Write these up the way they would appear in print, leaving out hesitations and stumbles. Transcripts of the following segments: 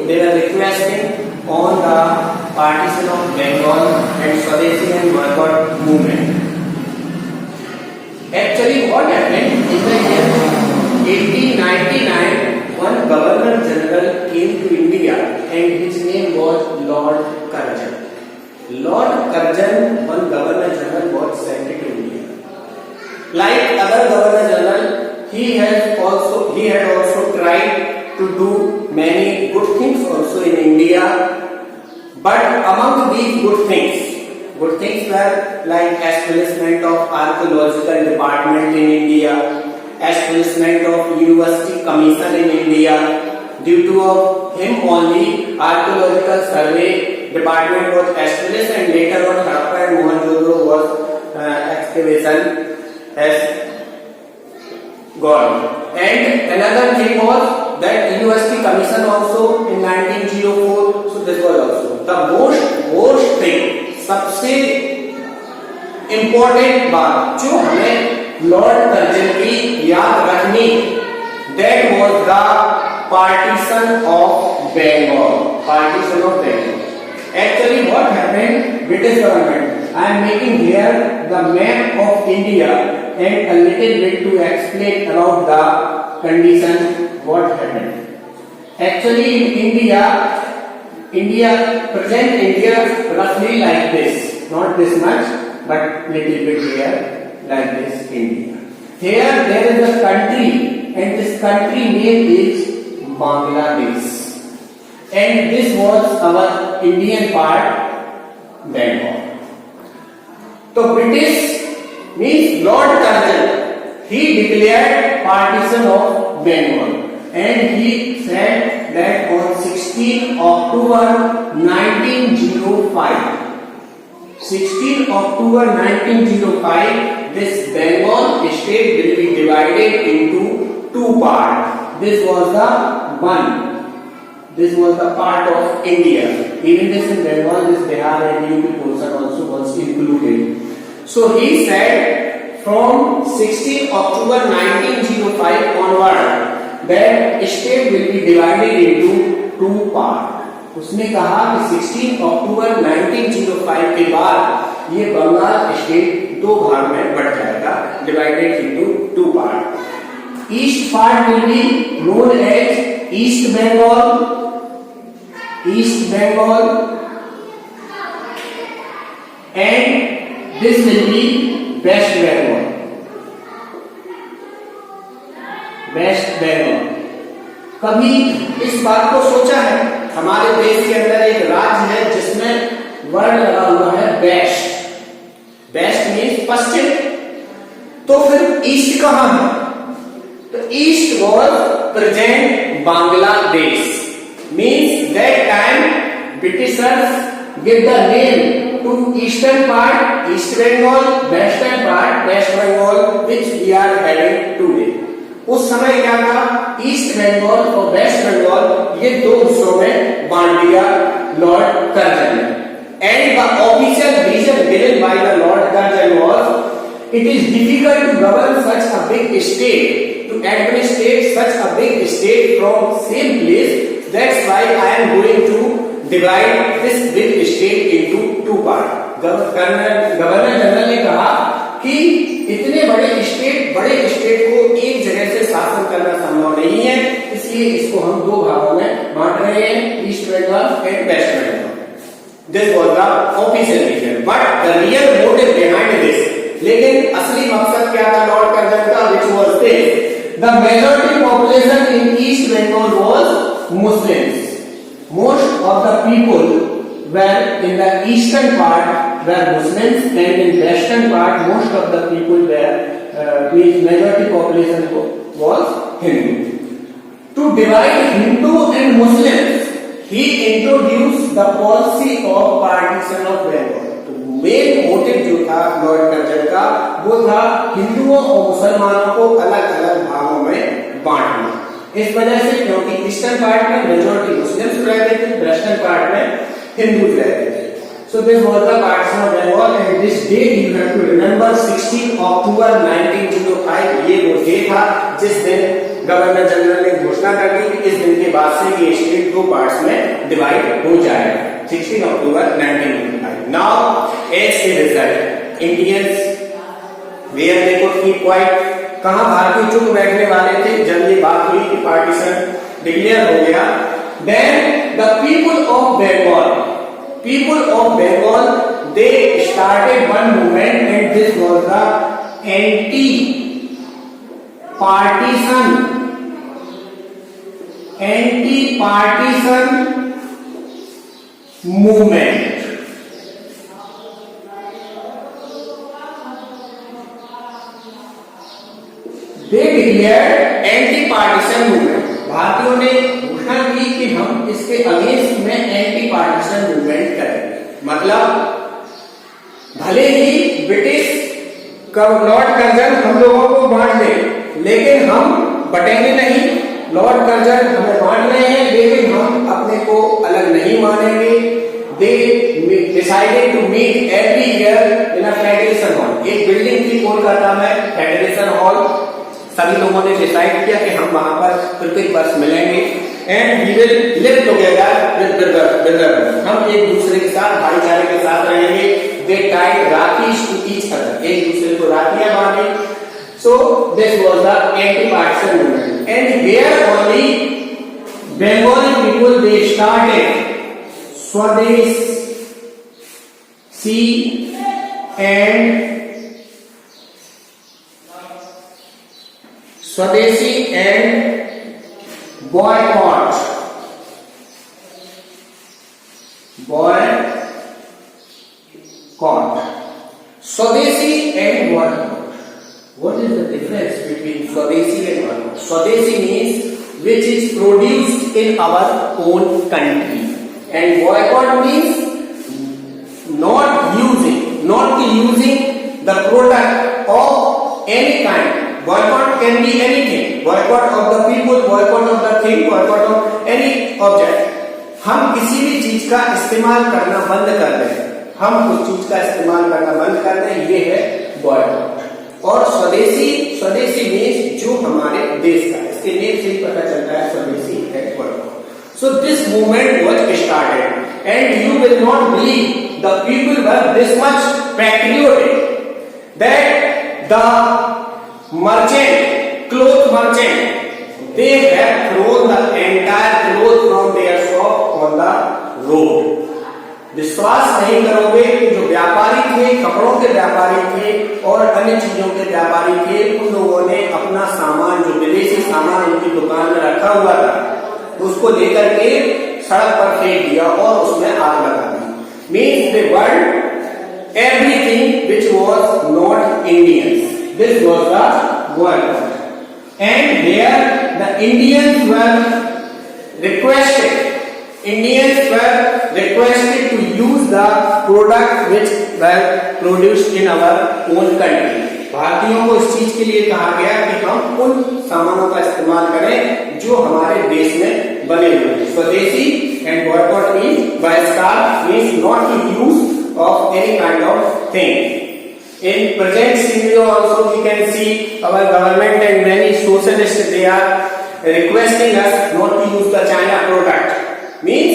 they were requesting on the partition of Bengal and Swadeshi and boycott movement. Actually, what happened in the year 1899, one Governor General came to India and his name was Lord Curzon. Lord Curzon, one Governor General, was sent to India. Like other Governor General, he had also tried to do many good things also in India. But among these good things were like establishment of archaeological department in India, establishment of University Commission in India. Due to him only, archaeological survey department was established, and later on Harappa and Mohenjo-daro was excavation has gone. And another thing was that University Commission also in 1904. So this was also the most thing, सबसे important बात जो हमें Lord Curzon की याद रखनी, that was the partition of Bengal. Actually, what happened? British government. I am making here the map of India and a little bit to explain about the condition what happened. Actually, in present India roughly like this, not this much, but little bit here like this India. Here there is a country, and this country name is Bangladesh, and this was our Indian part, Bengal. So British means Lord Curzon, he declared partition of Bengal, and he said that on 16 October 1905, this Bengal state will be divided into two parts. This was the part of India. Even this in Bengal, this Bihar and UP portion also was included. So he said from 16 October 1905 onward, that state will be divided into two parts. उसने कहा कि 16 अक्टूबर 1905 के बाद ये Bengal state दो भाग में बढ़ जाएगा, divided into two part. East part will be known as east Bengal and this will be west Bengal. कभी इस बात को सोचा है? हमारे देश के अंदर एक राज्य है जिसमें वर्ण लगा हुआ है वेस्ट मीन्स पश्चिम. तो फिर ईस्ट कहां है? तो east was present Bangladesh. Means that time Britishers give the name to eastern part east Bengal, western part west Bengal, which we are having today. उस समय क्या था? ईस्ट बंगाल और वेस्ट बंगाल ये दो हिस्सों में बांट दिया लॉर्ड कर्जन ने. And the official reason given by the Lord Curzon was it is difficult to govern such a big state, to administrate such a big state from same place. That's why I am going to divide this big state into two part. Governor general ने कहा कि इतने बड़े state को एक जगह से शासन करना संभव नहीं है, इसलिए इसको हम दो भागों में बांट रहे हैं, east Bengal and west Bengal. This was the official reason, but the real motive behind this, लेकिन असली मकसद क्या था लॉर्ड कर्जन का? Which was this: the majority population in east Bengal was Muslims. Most of the people were in the eastern part were Muslims, and in western part most of the people were which majority population was Hindu. To divide Hindu and Muslims, he introduced the policy of partition of Bengal. तो main motive जो था Lord Curzon का वो था हिंदुओं और मुसलमानों को अलग अलग भागों में बांटना. इस वजह से क्योंकि ईस्टर्न पार्ट में मेजॉरिटी मुस्लिम्स रहते थे, वेस्टर्न पार्ट में Hindus रहते थे. So this was the partition of Bengal, and this date you have to remember 16 October 1905. ये वो डे था जिस दिन गवर्नर जनरल ने घोषणा कर दी कि इस दिन के बाद से ये स्टेट दो पार्ट्स में डिवाइड हो जाएगा 16 अक्टूबर 1955। Now as a result Indians where they could keep quiet, कहां भारतीय चुप बैठने वाले थे जब ये बात हुई कि पार्टीशन डिक्लेयर हो गया। Then the people of Bengal they started one movement and this was the anti partition movement. They declared anti partition movement, भारतीयों ने घोषणा की कि हम इसके अगेंस्ट में एंटी पार्टीशन मूवमेंट करेंगे। मतलब भले ही ब्रिटिश लॉर्ड कर्जन हम लोगों को बांट दे लेकिन हम बटेंगे नहीं। लॉर्ड कर्जन हमें बांट रहे हैं लेकिन हम अपने को अलग नहीं मानेंगे। They decided to meet every year in a federation hall. एक बिल्डिंग थी कोलकाता में फेडरेशन हॉल, सभी लोगों ने डिसाइड किया कि हम वहां पर प्रत्येक वर्ष मिलेंगे and we will live together with brotherhood, हम एक दूसरे के साथ भाईचारे के साथ रहेंगे। They tied rakhis to each other, एक दूसरे को राखियां बांधी। So this was the anti partition movement and here only Bengali people they started swadeshi and boycott. Swadeshi and boycott. What is the difference between Swadeshi and boycott? Swadeshi means which is produced in our own country, and boycott means not using the product of any kind. Boycott can be anything. Boycott of the people, boycott of the thing, boycott of any object. हम किसी भी चीज का इस्तेमाल करना बंद कर दें, हम कुछ चीज का इस्तेमाल करना बंद कर दें, ये है बॉयकॉट। और स्वदेशी मीन्स जो हमारे देश का, इसके नेम से ही पता चलता है स्वदेशी है boycott. So this movement was started and you will not believe the people were this much patriotic that the cloth merchant, they have thrown the entire cloth from their shop on the road. विश्वास नहीं करोगे कि जो व्यापारी थे, कपड़ों के व्यापारी थे और अन्य चीजों के व्यापारी थे, उन लोगों ने अपना सामान, जो विदेशी सामान उनकी दुकान में रखा हुआ था, उसको लेकर के सड़क पर फेंक दिया और उसमें आग लगा दी। Means they burn everything which was not Indians. This was the boycott. And here the Indians were requested to use the product which were produced in our own country. भारतीयों को इस चीज के लिए कहा गया कि हम उन सामानों का इस्तेमाल करें जो हमारे देश में बने हुए हैं। स्वदेशी and boycott means बहिष्कार means not to use of any kind of thing. In present scenario also we can see our government and many socialists, they are requesting us not to use the China product. Means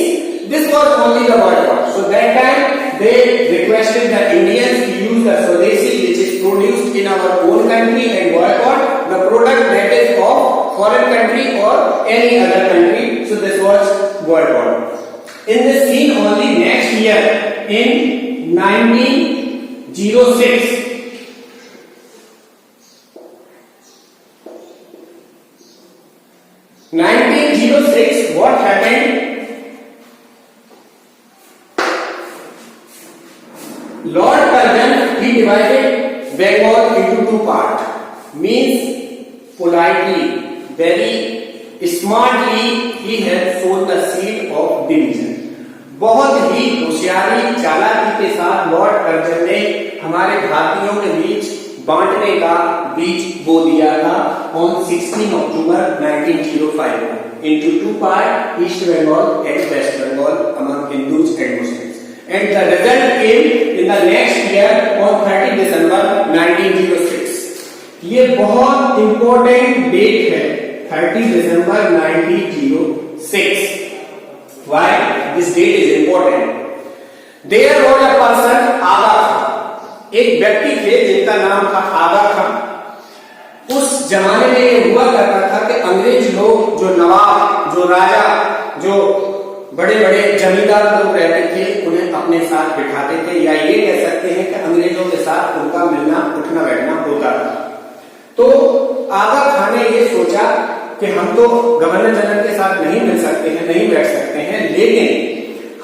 this was only the boycott. So that time they requested the Indians to use the Swadeshi which is produced in our own country and boycott the product that is of foreign country or any other country. So this was boycott. In this scene only next year in 1906 what happened? Lord Curzon, he divided Bengal into two parts. Means politely, very smartly, he has sown the seed of division. बहुत ही होशियारी चालाकी के साथ Lord Curzon ने हमारे भारतीयों के बीच बांटने का बीज बो दिया था on 16 October 1905 into two parts, East Bengal and West Bengal among Hindus and Muslims. And the result came in the next year on 30 December 1906. ये बहुत इंपॉर्टेंट डेट है 30 December 1906 Why this date is important? There was a person आगा खां, एक व्यक्ति थे जिनका नाम था आगा खां। उस जमाने में ये हुआ करता था कि अंग्रेज लोग, जो नवाब, जो राजा, जो बड़े बड़े जमींदार लोग रहते थे, उन्हें अपने साथ बिठाते थे, या ये कह सकते हैं कि अंग्रेजों के साथ उनका मिलना उठना बैठना होता था। तो आगा खां ने ये सोचा कि हम तो गवर्नर जनरल के साथ नहीं मिल सकते हैं, नहीं बैठ सकते हैं, लेकिन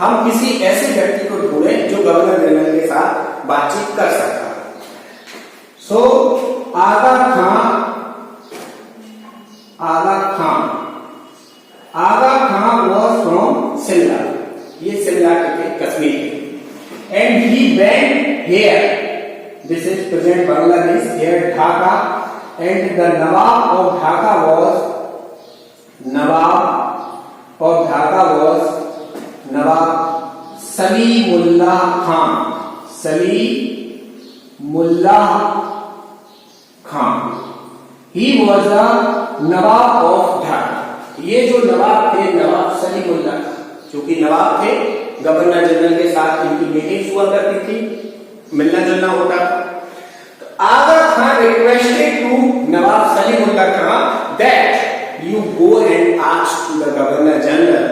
हम किसी ऐसे व्यक्ति को ढूंढें जो गवर्नर जनरल के साथ बातचीत कर सकता है। सो आगा खां was from Simla, ये शिमला के कश्मीर के, and he went here, this is present Bangladesh, here Dhaka, and the Nawab of Dhaka was Nawab Salimullah Khan. He was the Nawab of Dhaka. ये जो नवाब थे, नवाब सलीमुल्लाह खां, चूंकि नवाब थे, गवर्नर जनरल के साथ इनकी मीटिंग्स हुआ करती थी, मिलना जुलना होता था। तो Aga Khan requested to Nawab Salimullah Khan that you go and ask to the governor general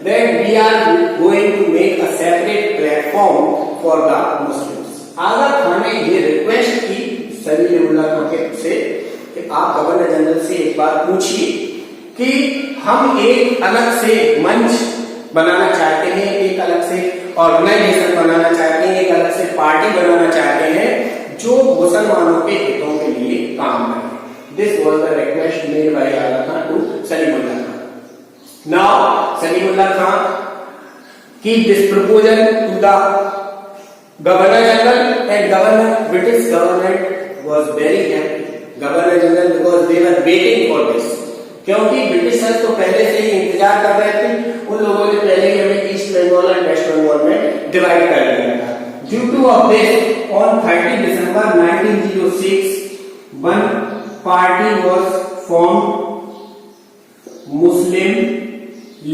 that we are going to make a separate platform for the Muslims. आगा खान ने ये रिक्वेस्ट की सलीमुल्लाह खान के से कि आप गवर्नर जनरल से एक बार पूछिए कि हम एक अलग से मंच बनाना चाहते हैं, एक अलग से ऑर्गेनाइजेशन बनाना चाहते हैं, एक अलग से पार्टी बनाना चाहते हैं जो मुसलमानों के हितों के लिए काम करे। This was the request made by Aga Khan to Salimullah Khan. Now Salimullah Khan keep this proposal to the governor general, and governor, British government was very happy, governor general, because they were waiting for this, क्योंकि ब्रिटिशर्स तो पहले से ही इंतजार कर रहे थे। उन लोगों ने पहले ही हमें east Bengal and west Bengal में डिवाइड कर दिया था। Due to of this, on 30 December 1906 one party was formed, Muslim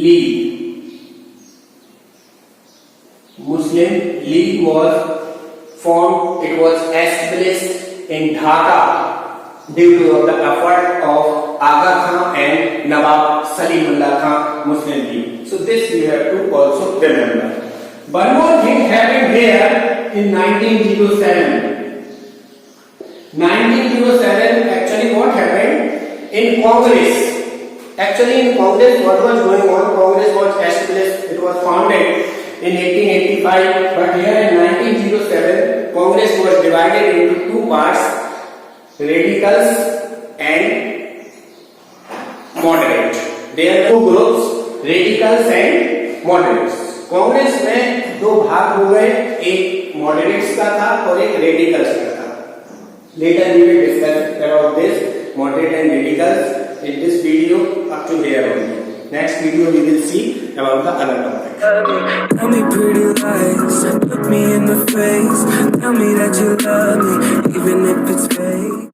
League was formed. It was established in Dhaka due to the effort of Aga Khan and Nawab Salimullah Khan Muslim League. So this you have to also remember. One more thing happened here in 1907. 1907, actually what happened in Congress? Actually in Congress, what was going on? Congress was established, it was founded in 1885, but here in 1907, Congress was divided into two parts, radicals and moderate. There are two groups, radicals and moderates. Congress में दो भाग हो गए, एक moderates का था और एक रेडिकल्स का था. Later we will discuss about this moderate and radicals in this video up to here only. Next video we will see about the other topic. Tell me pretty lies, look me in the face, tell me that you love me even if it's fake.